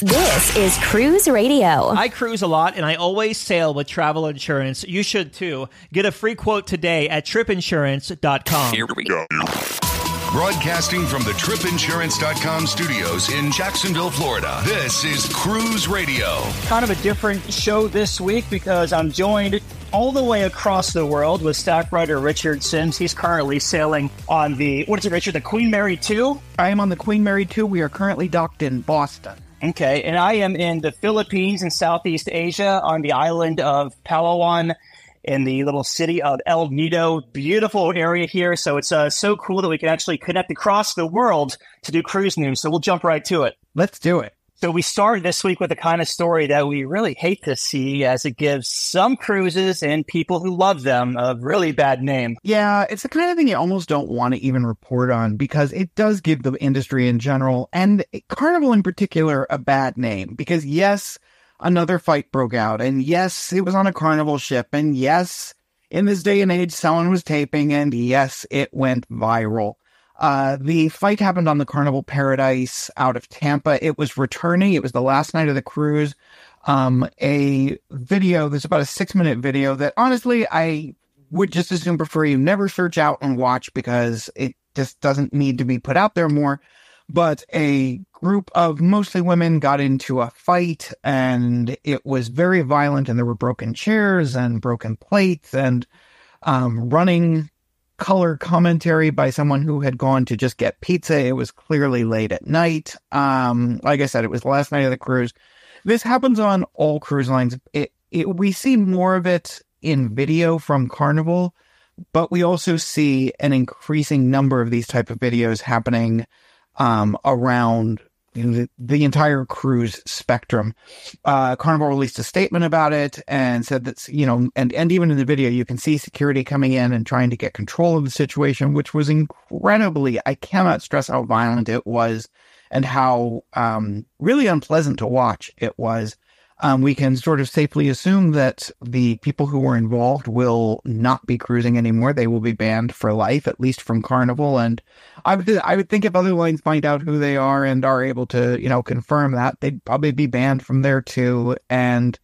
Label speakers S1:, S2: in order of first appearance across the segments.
S1: This is Cruise Radio.
S2: I cruise a lot, and I always sail with travel insurance. You should, too. Get a free quote today at tripinsurance.com.
S3: Here we go.
S4: Broadcasting from the tripinsurance.com studios in Jacksonville, Florida, this is Cruise Radio.
S5: Kind of a different show this week because I'm joined all the way across the world with staff writer Richard Sims. He's currently sailing on the, what is it, Richard, the Queen Mary 2?
S6: I am on the Queen Mary 2. We are currently docked in Boston.
S5: Okay, and I am in the Philippines in Southeast Asia on the island of Palawan in the little city of El Nido. Beautiful area here, so it's so cool that we can actually connect across the world to do cruise news, so we'll jump right to it.
S6: Let's do it.
S5: So we start this week with the kind of story that we really hate to see, as it gives some cruises and people who love them a really bad name.
S6: Yeah, it's the kind of thing you almost don't want to even report on because it does give the industry in general, and Carnival in particular, a bad name. Because yes, another fight broke out, and yes, it was on a Carnival ship, and yes, in this day and age, someone was taping, and yes, it went viral. The fight happened on the Carnival Paradise out of Tampa. It was returning. It was the last night of the cruise. A video, there's about a 6-minute video that honestly, I would just as soon prefer you never search out and watch because it just doesn't need to be put out there more. But a group of mostly women got into a fight and it was very violent, and there were broken chairs and broken plates and running color commentary by someone who had gone to just get pizza. It was clearly late at night. Like I said, it was the last night of the cruise. This happens on all cruise lines. We see more of it in video from Carnival, but we also see an increasing number of these type of videos happening around the entire cruise spectrum. Carnival released a statement about it and said that, and even in the video, you can see security coming in and trying to get control of the situation, which was incredibly, I cannot stress how violent it was and how really unpleasant to watch it was. We can sort of safely assume that the people who were involved will not be cruising anymore. They will be banned for life, at least from Carnival. And I would think if other lines find out who they are and are able to, confirm that, they'd probably be banned from there too. And,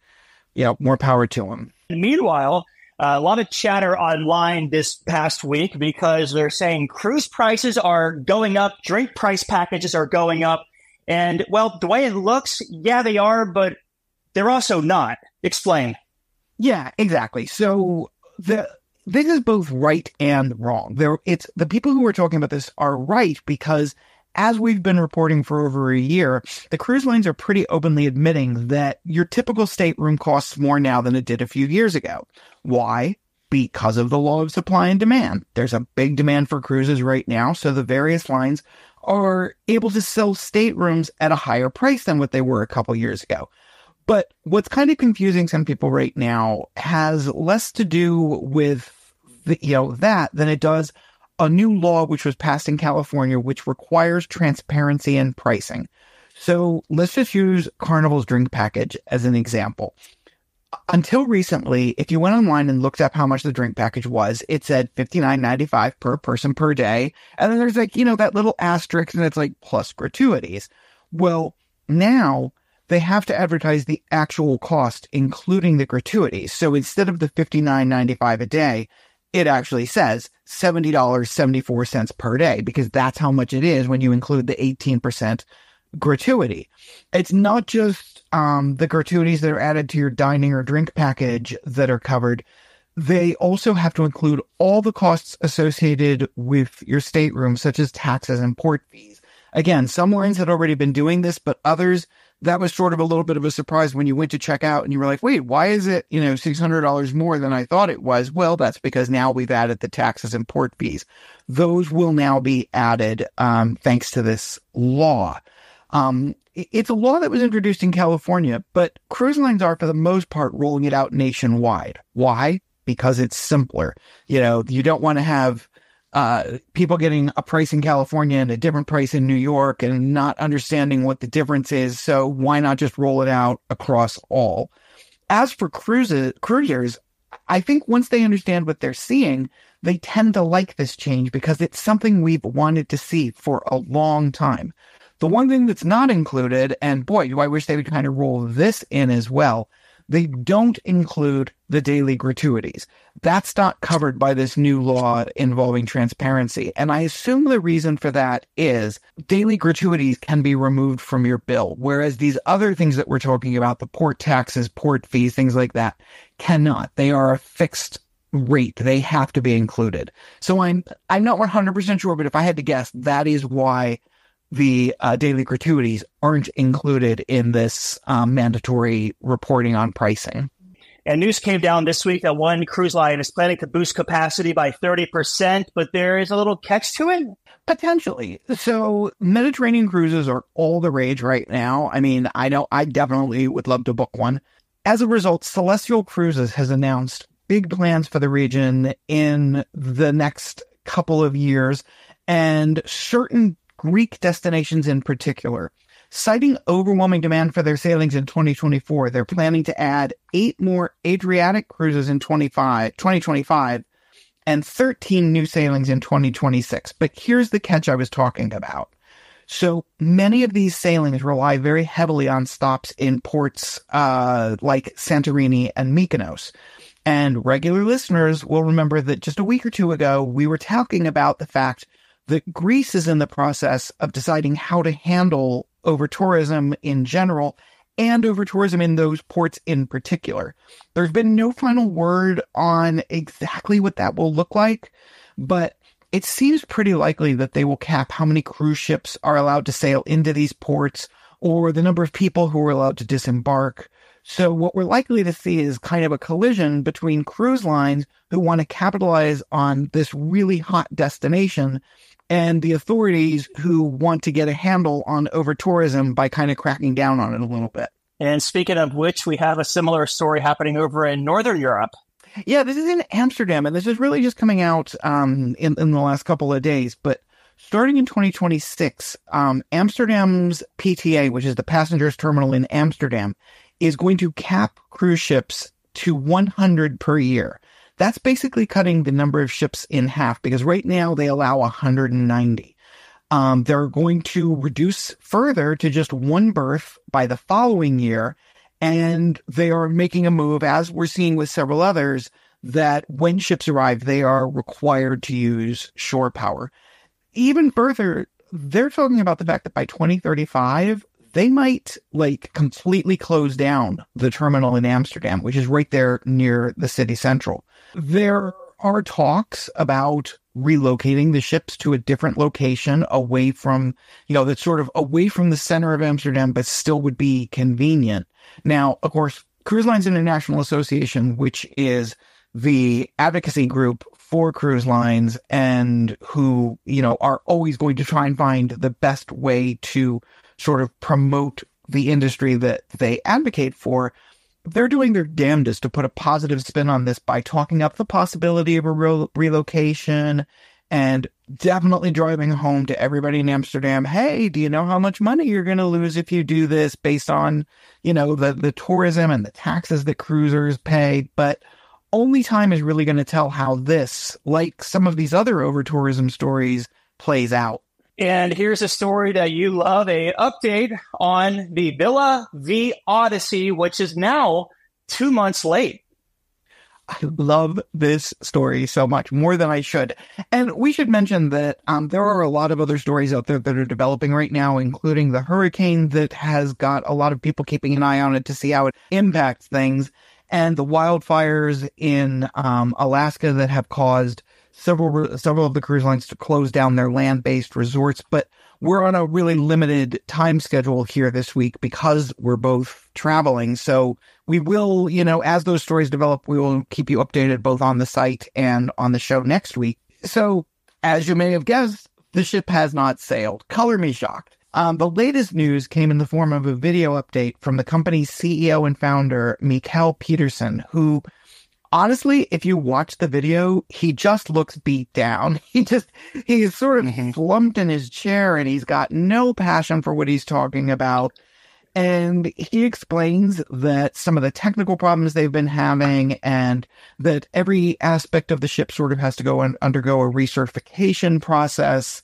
S6: more power to them.
S5: Meanwhile, a lot of chatter online this past week because they're saying cruise prices are going up, drink price packages are going up. And, well, the way it looks, yeah, they are, but they're also not. Explain.
S6: Yeah, exactly. So this is both right and wrong. The people who are talking about this are right because, as we've been reporting for over a year, the cruise lines are pretty openly admitting that your typical stateroom costs more now than it did a few years ago. Why? Because of the law of supply and demand. There's a big demand for cruises right now, so the various lines are able to sell staterooms at a higher price than what they were a couple years ago. But what's kind of confusing some people right now has less to do with that than it does a new law which was passed in California, which requires transparency in pricing. So let's just use Carnival's drink package as an example. Until recently, if you went online and looked up how much the drink package was, it said $59.95 per person per day. And then there's that little asterisk and it's like plus gratuities. Well, now they have to advertise the actual cost, including the gratuities. So instead of the $59.95 a day, it actually says $70.74 per day, because that's how much it is when you include the 18% gratuity. It's not just the gratuities that are added to your dining or drink package that are covered. They also have to include all the costs associated with your stateroom, such as taxes and port fees. Again, some lines had already been doing this, but others, that was sort of a little bit of a surprise when you went to check out and you were like, wait, why is it, $600 more than I thought it was? Well, that's because now we've added the taxes and port fees. Those will now be added thanks to this law. It's a law that was introduced in California, but cruise lines are, for the most part, rolling it out nationwide. Why? Because it's simpler. You don't want to have people getting a price in California and a different price in New York and not understanding what the difference is. So why not just roll it out across all? As for couriers, I think once they understand what they're seeing, they tend to like this change because it's something we've wanted to see for a long time. The one thing that's not included, and boy, do I wish they would kind of roll this in as well, they don't include the daily gratuities. That's not covered by this new law involving transparency. And I assume the reason for that is daily gratuities can be removed from your bill, whereas these other things that we're talking about, the port taxes, port fees, things like that, cannot. They are a fixed rate. They have to be included. So I'm not 100% sure, but if I had to guess, that is why the daily gratuities aren't included in this mandatory reporting on pricing.
S5: And news came down this week that one cruise line is planning to boost capacity by 30%, but there is a little catch to it?
S6: Potentially. So Mediterranean cruises are all the rage right now. I mean, I know I definitely would love to book one. As a result, Celestial Cruises has announced big plans for the region in the next couple of years, and certain Greek destinations in particular. Citing overwhelming demand for their sailings in 2024, they're planning to add 8 more Adriatic cruises in 2025 and 13 new sailings in 2026. But here's the catch I was talking about. So many of these sailings rely very heavily on stops in ports like Santorini and Mykonos. And regular listeners will remember that just a week or two ago, we were talking about the fact that Greece is in the process of deciding how to handle over-tourism in general and over-tourism in those ports in particular. There's been no final word on exactly what that will look like, but it seems pretty likely that they will cap how many cruise ships are allowed to sail into these ports or the number of people who are allowed to disembark. So what we're likely to see is kind of a collision between cruise lines who want to capitalize on this really hot destination and the authorities who want to get a handle on over-tourism by kind of cracking down on it a little bit.
S5: And speaking of which, we have a similar story happening over in Northern Europe.
S6: Yeah, this is in Amsterdam, and this is really just coming out in the last couple of days. But starting in 2026, Amsterdam's PTA, which is the passengers terminal in Amsterdam, is going to cap cruise ships to 100 per year. That's basically cutting the number of ships in half, because right now they allow 190. They're going to reduce further to just one berth by the following year. And they are making a move, as we're seeing with several others, that when ships arrive, they are required to use shore power. Even further, they're talking about the fact that by 2035, they might completely close down the terminal in Amsterdam, which is right there near the city central. There are talks about relocating the ships to a different location away from, that's sort of away from the center of Amsterdam, but still would be convenient. Now, of course, Cruise Lines International Association, which is the advocacy group for cruise lines and who, are always going to try and find the best way to sort of promote the industry that they advocate for, they're doing their damnedest to put a positive spin on this by talking up the possibility of a relocation and definitely driving home to everybody in Amsterdam, hey, do you know how much money you're going to lose if you do this based on, the tourism and the taxes that cruisers pay? But only time is really going to tell how this, like some of these other over-tourism stories, plays out.
S5: And here's a story that you love, a update on the Villa V Odyssey, which is now 2 months late.
S6: I love this story so much, more than I should. And we should mention that there are a lot of other stories out there that are developing right now, including the hurricane that has got a lot of people keeping an eye on it to see how it impacts things, and the wildfires in Alaska that have caused several of the cruise lines to close down their land-based resorts. But we're on a really limited time schedule here this week because we're both traveling. So we will, as those stories develop, we will keep you updated both on the site and on the show next week. So as you may have guessed, the ship has not sailed. Color me shocked. The latest news came in the form of a video update from the company's CEO and founder, Mikael Peterson, who, honestly, if you watch the video, he just looks beat down. He's sort of slumped in his chair and he's got no passion for what he's talking about. And he explains that some of the technical problems they've been having and that every aspect of the ship sort of has to undergo a recertification process.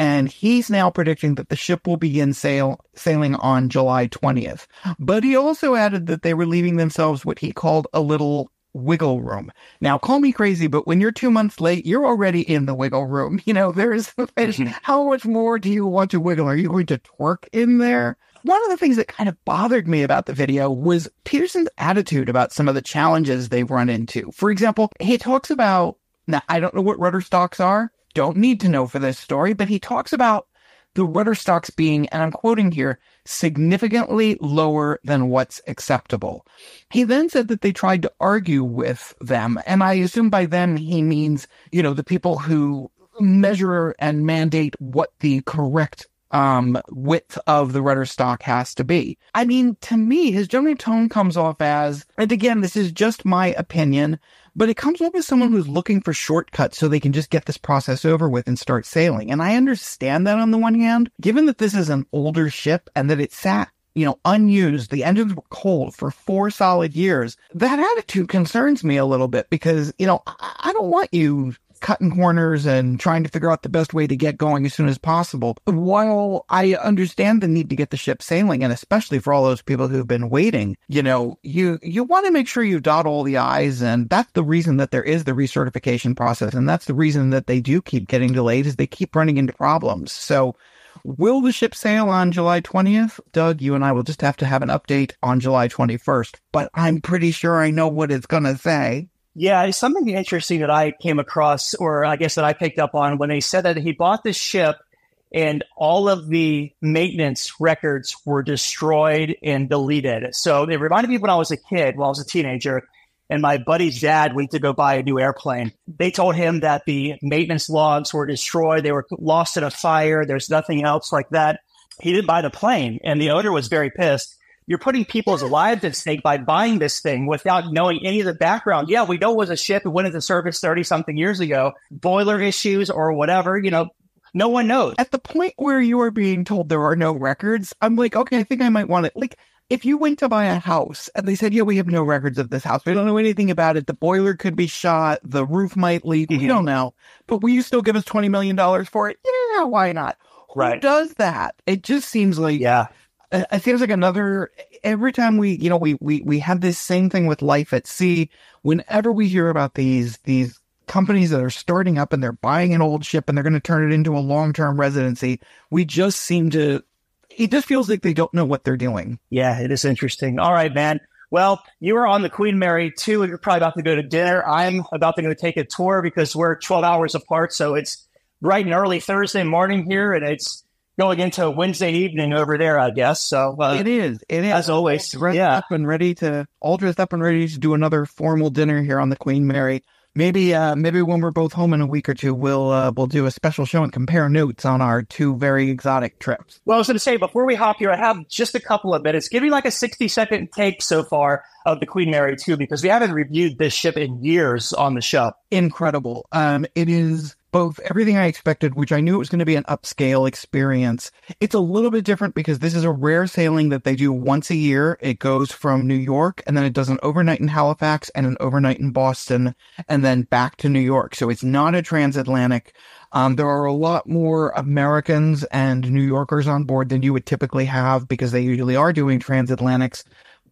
S6: And he's now predicting that the ship will begin sailing on July 20th. But he also added that they were leaving themselves what he called a little wiggle room. Now, call me crazy, but when you're 2 months late, you're already in the wiggle room. You know, how much more do you want to wiggle? Are you going to twerk in there? One of the things that kind of bothered me about the video was Peterson's attitude about some of the challenges they've run into. For example, he talks about, now I don't know what rudder stocks are, don't need to know for this story, but he talks about the rudder stocks being, and I'm quoting here, significantly lower than what's acceptable. He then said that they tried to argue with them, and I assume by them he means, you know, the people who measure and mandate what the correct width of the rudder stock has to be. I mean, to me, his general tone comes off as, and again, this is just my opinion, but it comes off as someone who's looking for shortcuts so they can just get this process over with and start sailing. And I understand that on the one hand, given that this is an older ship and that it sat, you know, unused, the engines were cold for 4 solid years, that attitude concerns me a little bit because, you know, I don't want you cutting corners and trying to figure out the best way to get going as soon as possible. While I understand the need to get the ship sailing, and especially for all those people who've been waiting, you know, you want to make sure you dot all the I's, and that's the reason that there is the recertification process, and that's the reason that they do keep getting delayed, is they keep running into problems. So will the ship sail on July 20th? Doug, you and I will just have to have an update on July 21st, but I'm pretty sure I know what it's going to say.
S5: Yeah, it's something interesting that I came across, or I guess that I picked up on, when they said that he bought this ship and all of the maintenance records were destroyed and deleted. So it reminded me of when I was a kid, when I was a teenager, and my buddy's dad went to go buy a new airplane. They told him that the maintenance logs were destroyed. They were lost in a fire. There's nothing else like that. He didn't buy the plane, and the owner was very pissed. You're putting people's lives at stake by buying this thing without knowing any of the background. Yeah, we know it was a ship. It went into service 30-something years ago. Boiler issues or whatever, you know, no one knows.
S6: At the point where you are being told there are no records, I'm like, okay, I think I might want it. Like, if you went to buy a house and they said, yeah, we have no records of this house, we don't know anything about it, the boiler could be shot, the roof might leak, we don't know, but will you still give us $20 million for it? Yeah, why not? Who does that? It just seems like...
S5: Yeah.
S6: It seems like another, every time we have this same thing with life at sea. Whenever we hear about these companies that are starting up and they're buying an old ship and they're going to turn it into a long-term residency, we just seem to, it just feels like they don't know what they're doing.
S5: Yeah, it is interesting. All right, man. Well, you were on the Queen Mary 2 and you're probably about to go to dinner. I'm about to go take a tour because we're 12 hours apart. So it's bright and early Thursday morning here, and it's going into Wednesday evening over there, I guess. So
S6: it is.
S5: As always.
S6: Dressed up and ready to do another formal dinner here on the Queen Mary. Maybe when we're both home in a week or two, we'll do a special show and compare notes on our 2 very exotic trips.
S5: Well, I was going to say, before we hop here, I have just a couple of minutes. Give me like a 60-second take so far of the Queen Mary 2, because we haven't reviewed this ship in years on the show.
S6: Incredible. It is both everything I expected, which I knew it was going to be an upscale experience. It's a little bit different because this is a rare sailing that they do once a year. It goes from New York, and then it does an overnight in Halifax and an overnight in Boston, and then back to New York. So it's not a transatlantic. There are a lot more Americans and New Yorkers on board than you would typically have because they usually are doing transatlantics.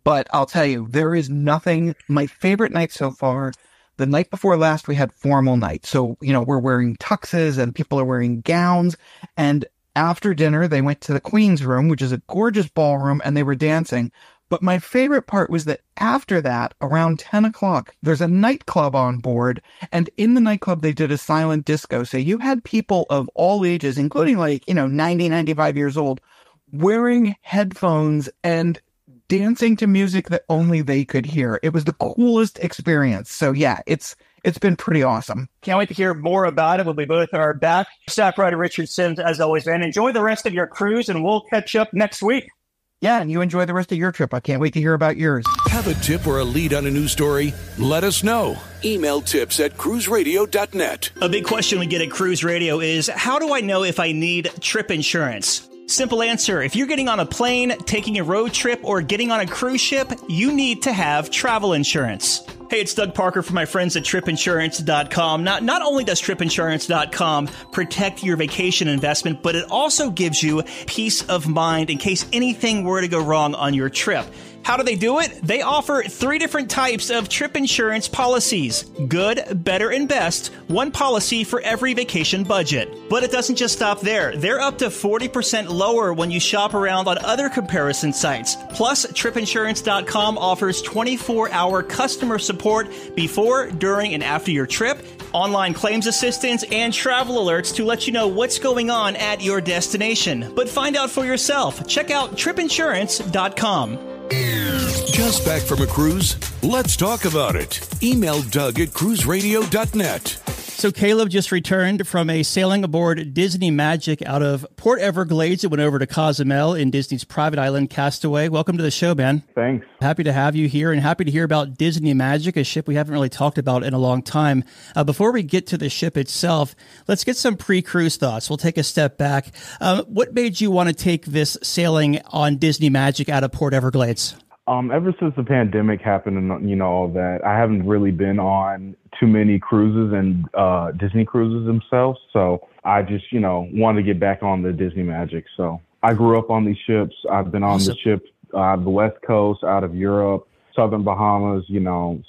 S6: But I'll tell you, there is nothing. My favorite night so far, the night before last, we had formal night. So, you know, we're wearing tuxes and people are wearing gowns. And after dinner, they went to the Queen's room, which is a gorgeous ballroom, and they were dancing. But my favorite part was that after that, around 10 o'clock, there's a nightclub on board. And in the nightclub, they did a silent disco. So you had people of all ages, including 90, 95 years old, wearing headphones and dancing to music that only they could hear. It was the coolest experience. So yeah, it's been pretty awesome.
S5: Can't wait to hear more about it when we both are back. Staff writer Richard Sims, as always, man. Enjoy the rest of your cruise, and we'll catch up next week.
S6: Yeah, and you enjoy the rest of your trip. I can't wait to hear about yours.
S3: Have a tip or a lead on a news story? Let us know. Email tips@cruiseradio.net.
S2: A big question we get at Cruise Radio is, how do I know if I need trip insurance? Simple answer. If you're getting on a plane, taking a road trip, or getting on a cruise ship, you need to have travel insurance. Hey, it's Doug Parker from my friends at tripinsurance.com. Not only does tripinsurance.com protect your vacation investment, but it also gives you peace of mind in case anything were to go wrong on your trip. How do they do it? They offer 3 different types of trip insurance policies. Good, better, and best. One policy for every vacation budget. But it doesn't just stop there. They're up to 40% lower when you shop around on other comparison sites. Plus, tripinsurance.com offers 24-hour customer support before, during, and after your trip, online claims assistance, and travel alerts to let you know what's going on at your destination. But find out for yourself. Check out tripinsurance.com.
S3: Just back from a cruise? Let's talk about it. Email Doug at cruiseradio.net.
S2: So Caleb just returned from a sailing aboard Disney Magic out of Port Everglades. It went over to Cozumel in Disney's private island Castaway. Welcome to the show, man.
S7: Thanks.
S2: Happy to have you here and happy to hear about Disney Magic, a ship we haven't really talked about in a long time. Before we get to the ship itself, let's get some pre-cruise thoughts. We'll take a step back. What made you want to take this sailing on Disney Magic out of Port Everglades?
S7: Ever since the pandemic happened and, all that, I haven't really been on too many cruises and Disney cruises themselves. So I just, wanted to get back on the Disney Magic. So I grew up on these ships. I've been on the ship out of the West Coast, out of Europe, Southern Bahamas,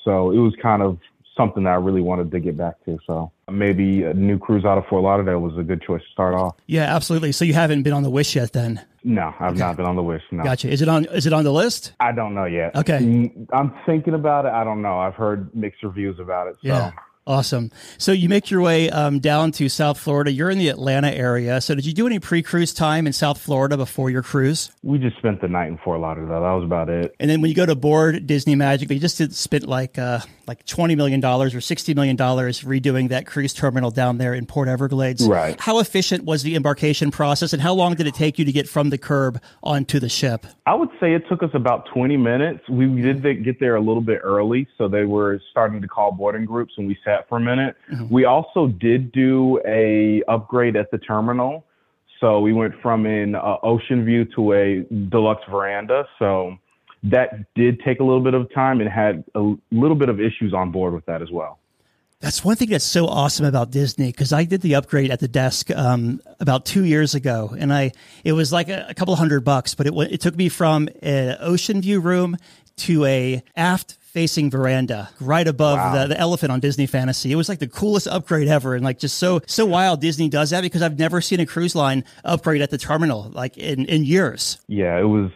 S7: so it was kind of something that I really wanted to get back to. So maybe a new cruise out of Fort Lauderdale was a good choice to start off.
S2: Yeah, absolutely. So you haven't been on the Wish yet then?
S7: No, I've not been on the Wish. No.
S2: Gotcha. Is it on the list?
S7: I don't know yet.
S2: Okay.
S7: I'm thinking about it. I don't know. I've heard mixed reviews about it. So.
S2: Yeah. Awesome. So you make your way down to South Florida. You're in the Atlanta area. So did you do any pre-cruise time in South Florida before your cruise?
S7: We just spent the night in Fort Lauderdale. That was about it.
S2: And then when you go to board Disney Magic, they just spent like $20 million or $60 million redoing that cruise terminal down there in Port Everglades.
S7: Right.
S2: How efficient was the embarkation process and how long did it take you to get from the curb onto the ship?
S7: I would say it took us about 20 minutes. We did get there a little bit early, so they were starting to call boarding groups and we sat for a minute. Mm-hmm. We also did do a upgrade at the terminal. So we went from an ocean view to a deluxe veranda. So that did take a little bit of time and had a little bit of issues on board with that as well.
S2: That's one thing that's so awesome about Disney, because I did the upgrade at the desk about 2 years ago, and it was like a couple $100, but it took me from an ocean view room to a aft facing veranda right above the elephant on Disney Fantasy. It was like the coolest upgrade ever, and like just so wild Disney does that, because I've never seen a cruise line upgrade at the terminal like in years.
S7: Yeah, it was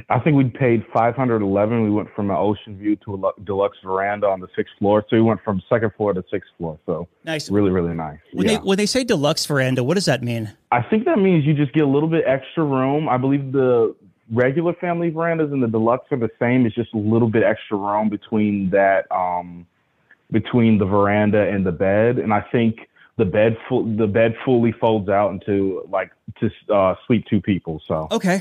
S7: I think we paid $511. We went from an ocean view to a deluxe veranda on the 6th floor. So we went from 2nd floor to 6th floor. So
S2: nice.
S7: Really, really nice.
S2: When they say deluxe veranda, what does that mean?
S7: I think that means you just get a little bit extra room. I believe the regular family verandas and the deluxe are the same. It's just a little bit extra room between that, between the veranda and the bed. And I think the bed fully folds out into sleep 2 people. So
S2: okay,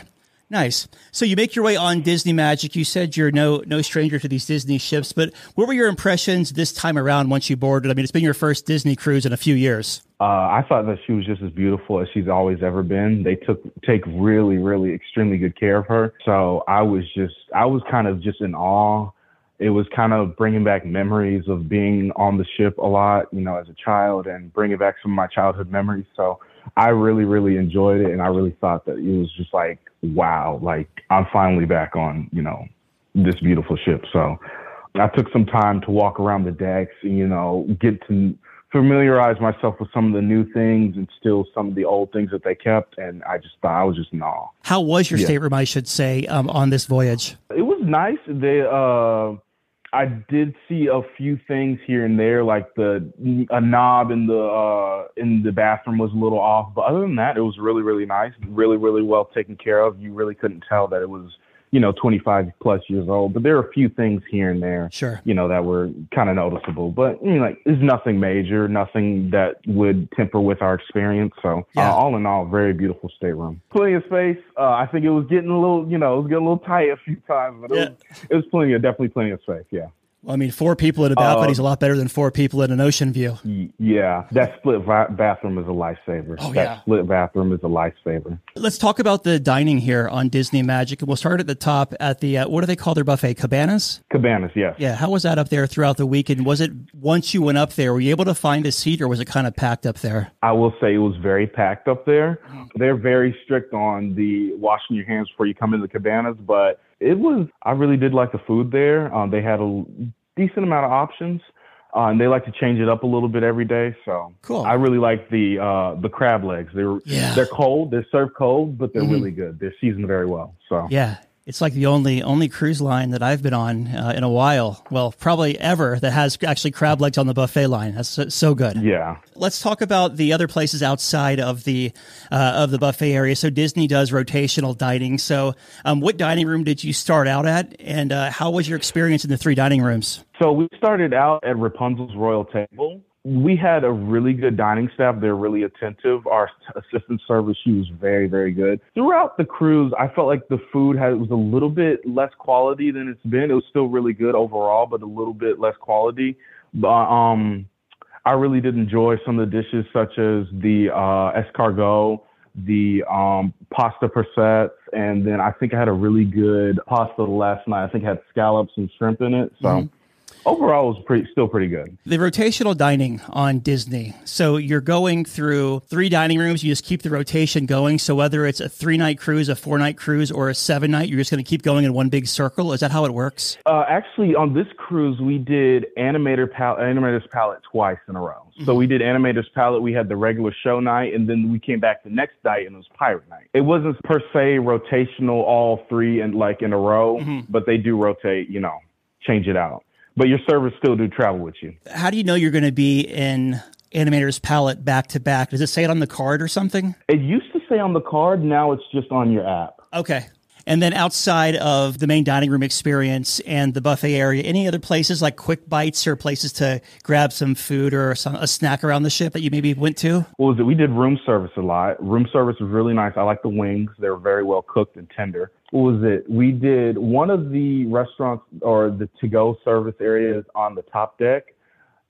S2: nice. So you make your way on Disney Magic. You said you're no stranger to these Disney ships, but what were your impressions this time around once you boarded? I mean, it's been your first Disney cruise in a few years.
S7: I thought that she was just as beautiful as she's always ever been. They take really, really extremely good care of her. So I was kind of just in awe. It was kind of bringing back memories of being on the ship a lot, as a child, and bringing back some of my childhood memories. So I really, really enjoyed it. And I really thought that it was just like, wow, like I'm finally back on, this beautiful ship. So I took some time to walk around the decks and, get to familiarize myself with some of the new things and still some of the old things that they kept. And I just thought I was just in awe.
S2: How was your stateroom, I should say, on this voyage?
S7: It was nice. I did see a few things here and there, like a knob in the bathroom was a little off. But other than that, it was really, really nice. Really, really well taken care of. You really couldn't tell that it was 25 plus years old, but there are a few things here and there,
S2: sure,
S7: that were kind of noticeable, but it's nothing major, nothing that would temper with our experience. So all in all, very beautiful stateroom, plenty of space. I think it was getting a little, it was getting a little tight a few times, but it was definitely plenty of space. Yeah.
S2: Well, I mean, 4 people in a balcony is a lot better than 4 people in an ocean view.
S7: Yeah, that split bathroom is a lifesaver. Split bathroom is a lifesaver.
S2: Let's talk about the dining here on Disney Magic. We'll start at the top at the, what do they call their buffet? Cabanas?
S7: Cabanas, yes.
S2: Yeah, how was that up there throughout the weekend? Was it, once you went up there, were you able to find a seat or was it kind of packed up there?
S7: I will say it was very packed up there. They're very strict on the washing your hands before you come into the cabanas, but I really did like the food there. They had a decent amount of options, and they like to change it up a little bit every day. So
S2: cool.
S7: I really like the crab legs. They're cold. They're served cold, but they're really good. They're seasoned very well. So
S2: yeah. It's like the only cruise line that I've been on in a while. Well, probably ever that has actually crab legs on the buffet line. That's so good.
S7: Yeah.
S2: Let's talk about the other places outside of the buffet area. So Disney does rotational dining. So what dining room did you start out at, and how was your experience in the 3 dining rooms?
S7: So we started out at Rapunzel's Royal Table. We had a really good dining staff. They're really attentive. Our assistant server, she was very, very good. Throughout the cruise, I felt like the food was a little bit less quality than it's been. It was still really good overall, but a little bit less quality. I really did enjoy some of the dishes, such as the escargot, the pasta persets, and then I think I had a really good pasta last night. I think it had scallops and shrimp in it. So. Overall, it was still pretty good.
S2: The rotational dining on Disney. So you're going through 3 dining rooms. You just keep the rotation going. So whether it's a 3-night cruise, a 4-night cruise, or a 7-night, you're just going to keep going in one big circle. Is that how it works?
S7: Actually, on this cruise, we did Animator's Palette twice in a row. So we did Animator's Palette. We had the regular show night, and then we came back the next night, and it was Pirate Night. It wasn't per se rotational all 3 in a row, but they do rotate, change it out. But your servers still do travel with you.
S2: How do you know you're going to be in Animator's Palette back to back? Does it say it on the card or something?
S7: It used to say on the card. Now it's just on your app.
S2: Okay. And then outside of the main dining room experience and the buffet area, any other places like quick bites or places to grab some food or a snack around the ship that you maybe went to?
S7: What was it? We did room service a lot. Room service was really nice. I like the wings. They were very well cooked and tender. What was it? We did one of the restaurants or the to-go service areas on the top deck,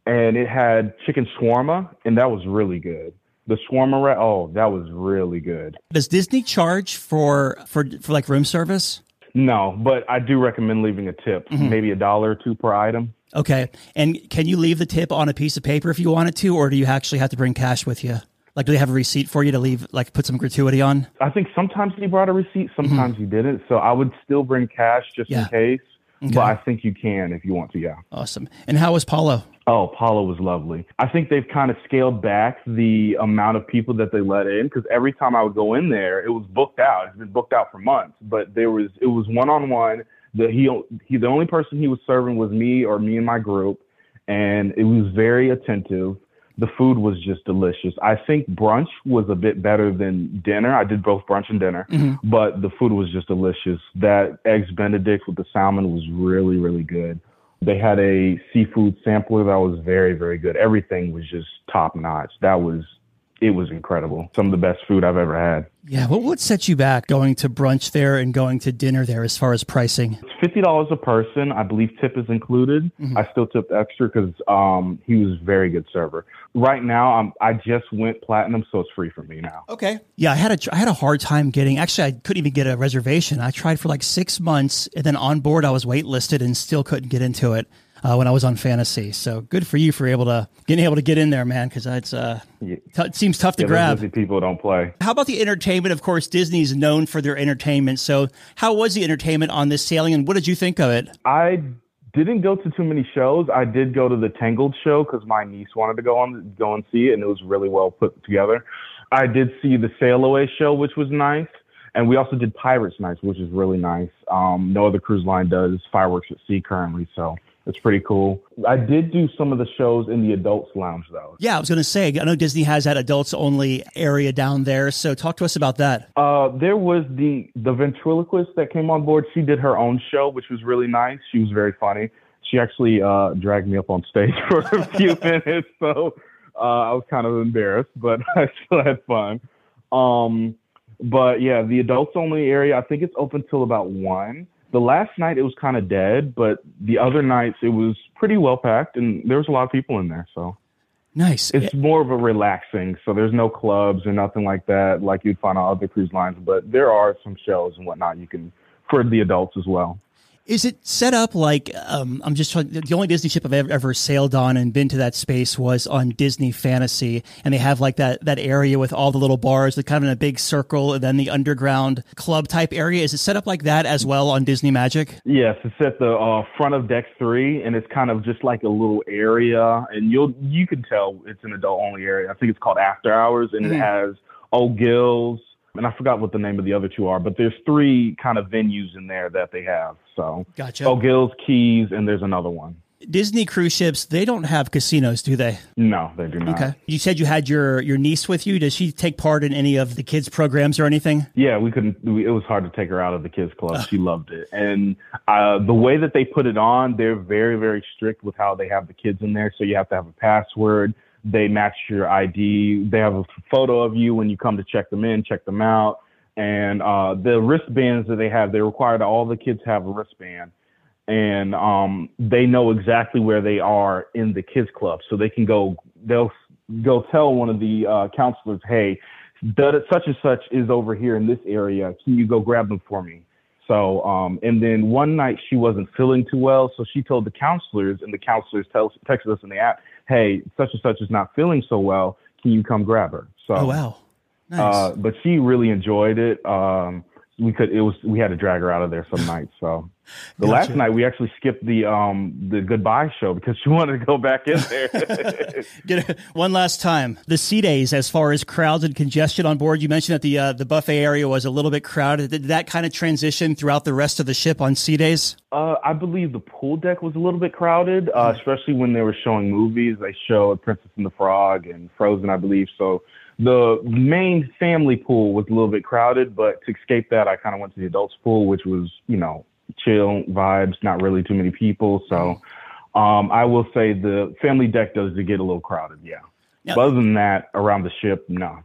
S7: and it had chicken shawarma, and that was really good. The shawarma that was really good.
S2: Does Disney charge for like room service?
S7: No, but I do recommend leaving a tip, maybe $1 or $2 per item.
S2: Okay. And can you leave the tip on a piece of paper if you wanted to, or do you actually have to bring cash with you? Like, do they have a receipt for you to leave, like put some gratuity on?
S7: I think sometimes he brought a receipt, sometimes he didn't. So I would still bring cash just in case. Okay. But I think you can if you want to, yeah.
S2: Awesome. And how was Paulo?
S7: Oh, Paulo was lovely. I think they've kind of scaled back the amount of people that they let in, because every time I would go in there, it was booked out. It's been booked out for months, but it was one-on-one. The only person he was serving was me and my group, and it was very attentive. The food was just delicious. I think brunch was a bit better than dinner. I did both brunch and dinner, but the food was just delicious. That Eggs Benedict with the salmon was really, really good. They had a seafood sampler that was very, very good. Everything was just top notch. It was incredible. Some of the best food I've ever had.
S2: Yeah. What would set you back going to brunch there and going to dinner there as far as pricing?
S7: It's $50 a person. I believe tip is included. I still tipped extra because he was a very good server. Right now, I just went platinum, so it's free for me now.
S2: Okay. Yeah, I had a hard time getting. Actually, I couldn't even get a reservation. I tried for like 6 months, and then on board I was waitlisted and still couldn't get into it. When I was on Fantasy. So good for you for getting able to get in there, man, because it seems tough to grab.
S7: Busy people don't play.
S2: How about the entertainment? Of course, Disney's known for their entertainment. So how was the entertainment on this sailing, and what did you think of it?
S7: I didn't go to too many shows. I did go to the Tangled show because my niece wanted to go and see it, and it was really well put together. I did see the Sail Away show, which was nice. And we also did Pirates Nights, which is really nice. No other cruise line does fireworks at sea currently, so it's pretty cool. I did do some of the shows in the adults lounge, though.
S2: Yeah, I was going to say, I know Disney has that adults only area down there. So talk to us about that.
S7: There was the ventriloquist that came on board. She did her own show, which was really nice. She was very funny. She actually dragged me up on stage for a few minutes. So I was kind of embarrassed, but I still had fun. But yeah, the adults only area, I think it's open till about 1. The last night it was kind of dead, but the other nights it was pretty well packed, and there was a lot of people in there. So
S2: Nice.
S7: it's more of a relaxing. So there's no clubs or nothing like that, like you'd find on other cruise lines. But there are some shows and whatnot you can for the adults as well.
S2: Is it set up like, I'm just trying, the only Disney ship I've ever sailed on and been to that space was on Disney Fantasy. And they have like that area with all the little bars, that kind of in a big circle, and then the underground club type area. Is it set up like that as well on Disney Magic?
S7: Yes, it's at the front of Deck 3, and it's kind of just like a little area. And you can tell it's an adult only area. I think it's called After Hours, and it has Old Gills. And I forgot what the name of the other two are, but there's 3 kind of venues in there that they have. So
S2: Gotcha.
S7: O'Gill's, Keys, and there's another one.
S2: Disney cruise ships, they don't have casinos, do they?
S7: No, they do not.
S2: Okay. You said you had your niece with you. Does she take part in any of the kids' programs or anything?
S7: Yeah, it was hard to take her out of the kids club. She loved it. And the way that they put it on, they're very, very strict with how they have the kids in there. So you have to have a password. They match your ID. They have a photo of you when you come to check them in, check them out. And the wristbands that they have, they require that all the kids have a wristband. And they know exactly where they are in the kids club. So they can they'll tell one of the counselors, hey, such and such is over here in this area. Can you go grab them for me? So, and then one night she wasn't feeling too well. So she told the counselors, and the counselors texted us in the app, hey, such and such is not feeling so well. Can you come grab her? So,
S2: Oh, wow. Nice.
S7: but she really enjoyed it. We had to drag her out of there some nights. So the last night we actually skipped the goodbye show because she wanted to go back in there.
S2: Get it one last time. The sea days, as far as crowds and congestion on board, you mentioned that the buffet area was a little bit crowded. Did that kind of transition throughout the rest of the ship on sea days?
S7: I believe the pool deck was a little bit crowded, especially when they were showing movies. They showed Princess and the Frog and Frozen, I believe. So the main family pool was a little bit crowded, but to escape that, I kind of went to the adults pool, which was, chill vibes, not really too many people. So I will say the family deck does get a little crowded, yeah.
S2: Now,
S7: but other than that, around the ship, no.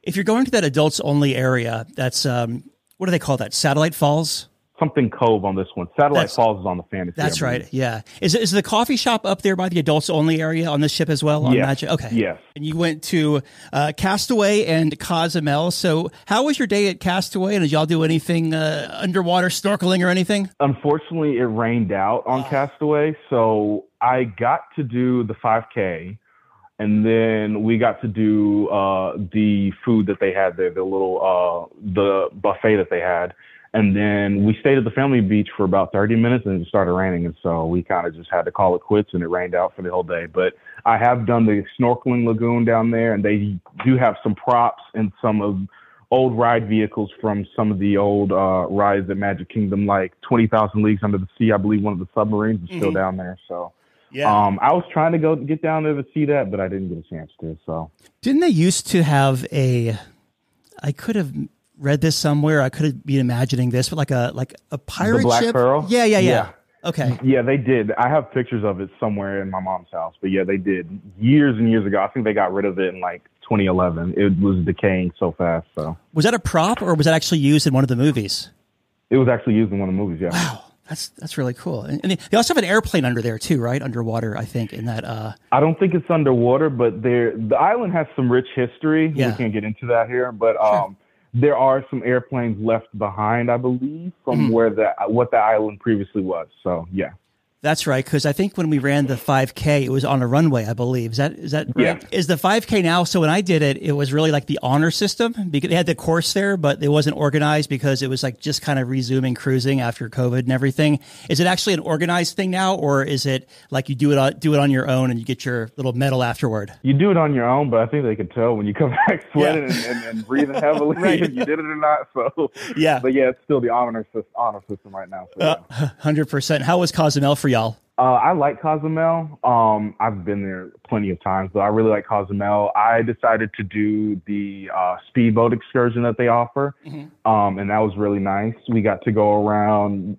S2: If you're going to that adults only area, that's, what do they call that? Satellite Falls?
S7: Something Cove on this one. Satellite Falls is on the Fantasy.
S2: That's right. Yeah. Is the coffee shop up there by the adults only area on this ship as well? On
S7: Yes.
S2: Magic? Okay.
S7: Yes.
S2: And you went to Castaway and Cozumel. So how was your day at Castaway? And did y'all do anything underwater snorkeling or anything?
S7: Unfortunately, it rained out on Castaway, so I got to do the 5K, and then we got to do the food that they had there, the little the buffet that they had. And then we stayed at the family beach for about 30 minutes and it started raining. And so we kind of just had to call it quits and it rained out for the whole day. But I have done the snorkeling lagoon down there, and they do have some props and some of old ride vehicles from some of the old rides at Magic Kingdom, like 20,000 Leagues Under the Sea. I believe one of the submarines is still down there. So
S2: Yeah.
S7: I was trying to get down there to see that, but I didn't get a chance to. So
S2: Didn't they used to have I could have read this somewhere. I could have been imagining this, but like a pirate
S7: the Black
S2: ship.
S7: Pearl?
S2: Yeah. Okay.
S7: Yeah, they did. I have pictures of it somewhere in my mom's house. But yeah, they did years and years ago. I think they got rid of it in like 2011. It was decaying so fast. So
S2: Was that a prop or was that actually used in one of the movies?
S7: it was actually used in one of the movies. Yeah.
S2: Wow. That's really cool. And they also have an airplane under there too, right? Underwater, I think, in that.
S7: I don't think it's underwater, but the island has some rich history.
S2: Yeah.
S7: We can't get into that here, but there are some airplanes left behind, I believe, from what the island previously was. So yeah.
S2: That's right, because I think when we ran the 5K, it was on a runway, I believe. Is that right?
S7: Yeah.
S2: Is the 5K now? So when I did it, it was really like the honor system because they had the course there, but it wasn't organized because it was like just kind of resuming cruising after COVID and everything. Is it actually an organized thing now, or is it like you do it on your own and you get your little medal afterward?
S7: You do it on your own, but I think they can tell when you come back sweating and breathing heavily
S2: Right.
S7: if you did it or not. So
S2: Yeah.
S7: but yeah, it's still the honor system right now. So, yeah.
S2: 100%. How was Cozumel for y'all?
S7: I like Cozumel. I've been there plenty of times, but I really like Cozumel. I decided to do the speedboat excursion that they offer, and that was really nice. We got to go around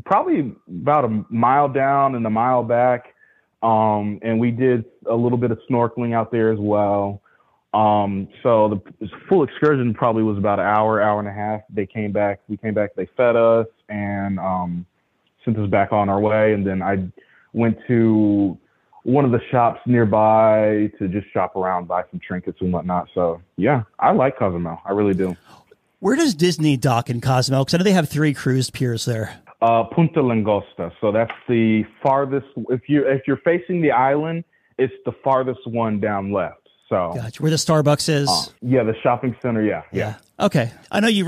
S7: probably about a mile down and a mile back, and we did a little bit of snorkeling out there as well. So the full excursion probably was about an hour and a half. We came back, they fed us and sent us back on our way. And then I went to one of the shops nearby to just shop around, buy some trinkets and whatnot. So yeah, I like Cozumel. I really do.
S2: Where does Disney dock in Cozumel? Because I know they have 3 cruise piers there.
S7: Punta Langosta. So that's the farthest. If you're facing the island, it's the farthest one down left. So
S2: gotcha. Where the Starbucks is?
S7: Yeah, the shopping center. Yeah.
S2: Okay. I know you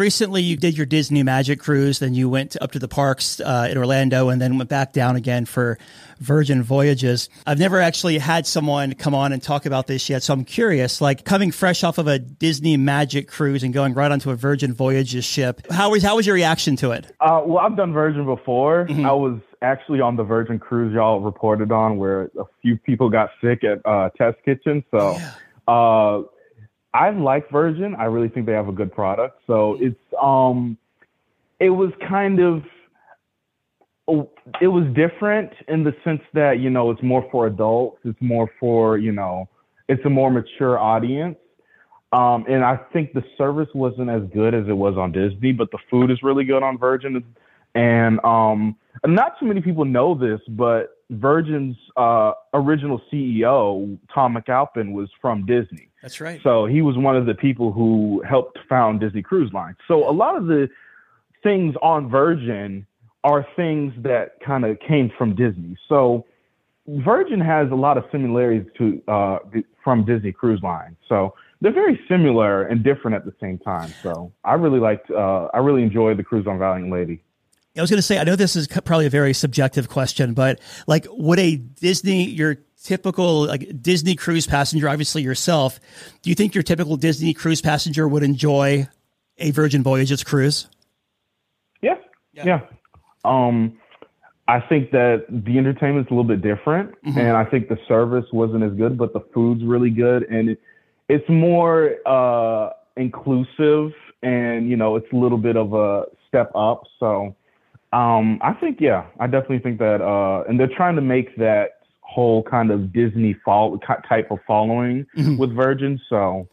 S2: did your Disney Magic cruise, then you went up to the parks in Orlando and then went back down again for Virgin Voyages. I've never actually had someone come on and talk about this yet, so I'm curious, like coming fresh off of a Disney Magic cruise and going right onto a Virgin Voyages ship, how was your reaction to it?
S7: Well, I've done Virgin before. Mm-hmm. I was actually on the Virgin cruise y'all reported on where a few people got sick at Test Kitchen, so... Yeah. I like Virgin. I really think they have a good product. So it was different in the sense that, it's more for adults. It's more for, it's a more mature audience. And I think the service wasn't as good as it was on Disney, but the food is really good on Virgin. And not too many people know this, but Virgin's original CEO, Tom McAlpin, was from Disney.
S2: That's right.
S7: So he was one of the people who helped found Disney Cruise Line. So a lot of the things on Virgin are things that kind of came from Disney. So Virgin has a lot of similarities from Disney Cruise Line. So they're very similar and different at the same time. So I really enjoyed the cruise on Valiant Lady.
S2: I was going to say, I know this is probably a very subjective question, but like, would your typical like Disney cruise passenger, obviously yourself, do you think your typical Disney cruise passenger would enjoy a Virgin Voyages cruise?
S7: Yeah. I think that the entertainment's a little bit different, mm-hmm. and I think the service wasn't as good, but the food's really good, and it's more inclusive, and it's a little bit of a step up. So. I definitely think that, and they're trying to make that whole kind of Disney type of following mm-hmm. with Virgin. So,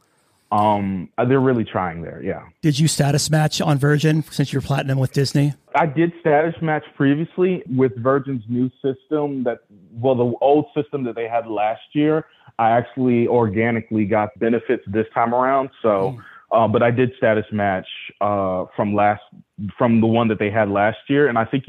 S7: they're really trying there. Yeah.
S2: Did you status match on Virgin since you're platinum with Disney?
S7: I did status match previously with Virgin's new system the old system that they had last year. I actually organically got benefits this time around. So, but I did status match, from the one that they had last year. And I think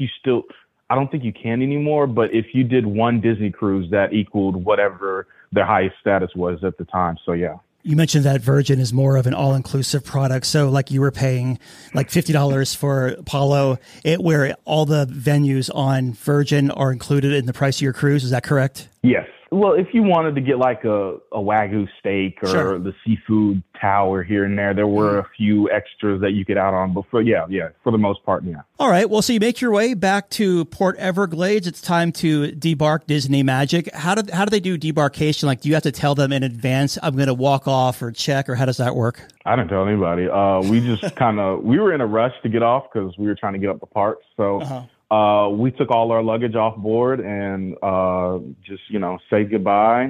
S7: I don't think you can anymore, but if you did one Disney cruise, that equaled whatever their highest status was at the time. So yeah.
S2: You mentioned that Virgin is more of an all-inclusive product. So like you were paying like $50 for Apollo, where all the venues on Virgin are included in the price of your cruise. Is that correct?
S7: Yes. Well, if you wanted to get like a Wagyu steak or
S2: sure.
S7: the seafood tower here and there were a few extras that you could add on. But for the most part, yeah.
S2: All right. Well, so you make your way back to Port Everglades. It's time to debark Disney Magic. How do they do debarkation? Like, do you have to tell them in advance, I'm going to walk off or check, or how does that work?
S7: I didn't tell anybody. We just we were in a rush to get off because we were trying to get up the parks. So. Uh-huh. We took all our luggage off board and just said goodbye.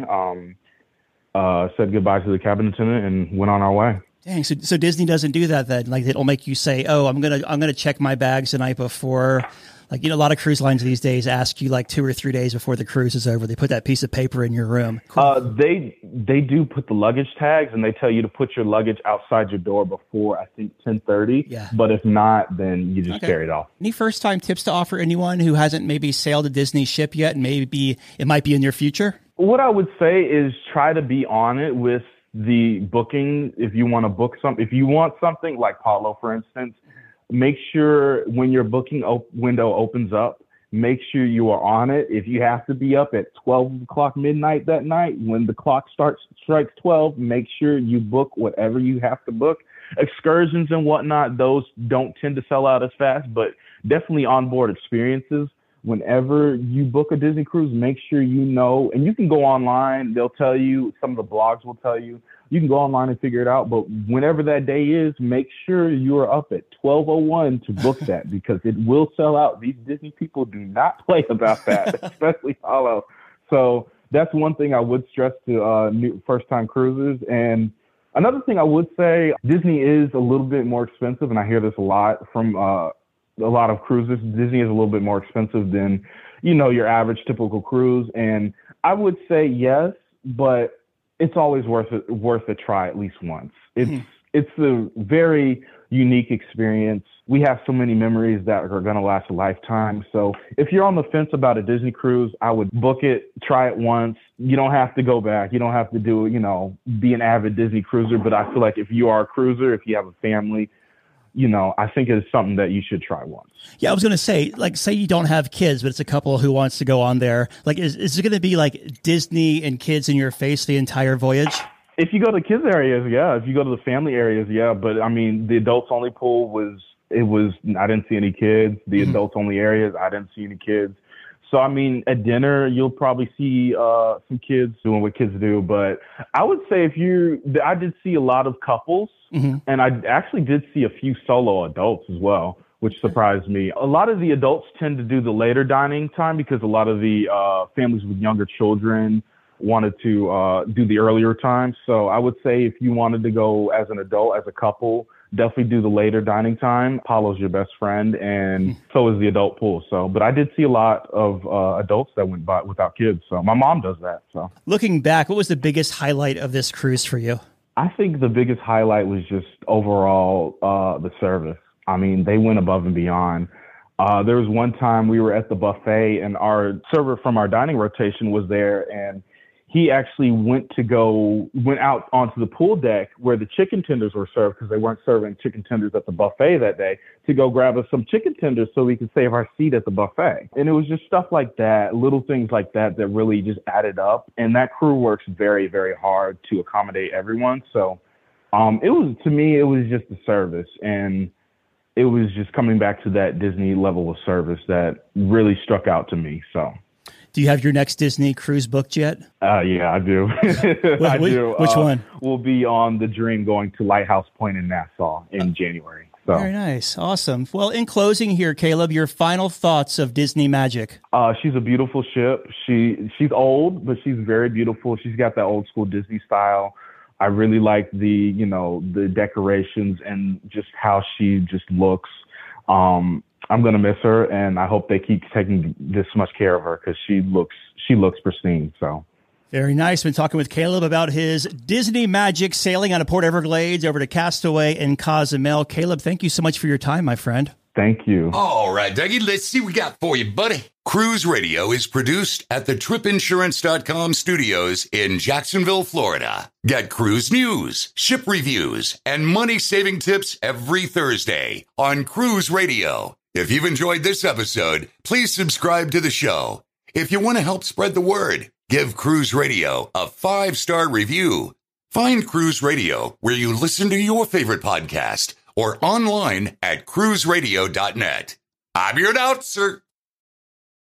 S7: Said goodbye to the cabin attendant and went on our way.
S2: Dang, so Disney doesn't do that then? Like, they don't make you say, "Oh, I'm gonna check my bags the night before." Like, a lot of cruise lines these days ask you like 2 or 3 days before the cruise is over. They put that piece of paper in your room. Cool.
S7: They do put the luggage tags, and they tell you to put your luggage outside your door before, I think, 10:30.
S2: Yeah.
S7: But if not, then you just carry it off.
S2: Any first-time tips to offer anyone who hasn't maybe sailed a Disney ship yet, and maybe it might be in your future?
S7: What I would say is try to be on it with the booking. If you want to book if you want something like Paulo, for instance, make sure when your booking window opens up, make sure you are on it. If you have to be up at 12 o'clock midnight that night, when the clock strikes 12, make sure you book whatever you have to book. Excursions and whatnot, those don't tend to sell out as fast, but definitely onboard experiences. Whenever you book a Disney cruise, make sure and you can go online. They'll tell you, some of the blogs will tell you. You can go online and figure it out. But whenever that day is, make sure you are up at 12:01 to book that because it will sell out. These Disney people do not play about that, especially Paulo. So that's one thing I would stress to first-time cruisers. And Another thing I would say, Disney is a little bit more expensive, and I hear this a lot from a lot of cruises. Disney is a little bit more expensive than, your average typical cruise. And I would say yes, but it's always worth a try at least once. It's a very unique experience. We have so many memories that are going to last a lifetime. So if you're on the fence about a Disney cruise, I would book it, try it once. You don't have to go back. You don't have to be an avid Disney cruiser. But I feel like if you are a cruiser, if you have a family, I think it's something that you should try once.
S2: Yeah, I was going to say, say you don't have kids, but it's a couple who wants to go on there. Is it going to be like Disney and kids in your face the entire voyage?
S7: If you go to kids areas, yeah. If you go to the family areas, yeah. But I mean, the adults only pool I didn't see any kids. The adults only areas, I didn't see any kids. So, I mean, at dinner, you'll probably see some kids doing what kids do. But I would say I did see a lot of couples, and I actually did see a few solo adults as well, which surprised me. A lot of the adults tend to do the later dining time because a lot of the families with younger children wanted to do the earlier time. So I would say if you wanted to go as an adult, as a couple, definitely do the later dining time. Apollo's your best friend, and so is the adult pool. So, but I did see a lot of adults that went by without kids. So my mom does that. So
S2: looking back, what was the biggest highlight of this cruise for you?
S7: I think the biggest highlight was just overall the service. I mean, they went above and beyond. There was one time we were at the buffet, and our server from our dining rotation was there, and he actually went out onto the pool deck where the chicken tenders were served, because they weren't serving chicken tenders at the buffet that day, to go grab us some chicken tenders so we could save our seat at the buffet. And it was just stuff like that, little things like that really just added up. And that crew works very, very hard to accommodate everyone. So to me, it was just the service. And it was just coming back to that Disney level of service that really struck out to me. So.
S2: Do you have your next Disney cruise booked yet?
S7: Yeah, I do. I do.
S2: Which one?
S7: We'll be on the Dream going to Lighthouse Point in Nassau in January. So.
S2: Very nice. Awesome. Well, in closing here, Caleb, your final thoughts of Disney Magic.
S7: She's a beautiful ship. She's old, but she's very beautiful. She's got that old school Disney style. I really like the decorations and just how she just looks. I'm going to miss her, and I hope they keep taking this much care of her because she looks pristine. So
S2: very nice. Been talking with Caleb about his Disney Magic sailing out of Port Everglades over to Castaway and Cozumel. Caleb, thank you so much for your time, my friend.
S7: Thank you.
S4: All right, Dougie, let's see what we got for you, buddy. Cruise Radio is produced at the TripInsurance.com studios in Jacksonville, Florida. Get cruise news, ship reviews, and money-saving tips every Thursday on Cruise Radio. If you've enjoyed this episode, please subscribe to the show. If you want to help spread the word, give Cruise Radio a 5-star review. Find Cruise Radio where you listen to your favorite podcast or online at cruiseradio.net. I'm your announcer,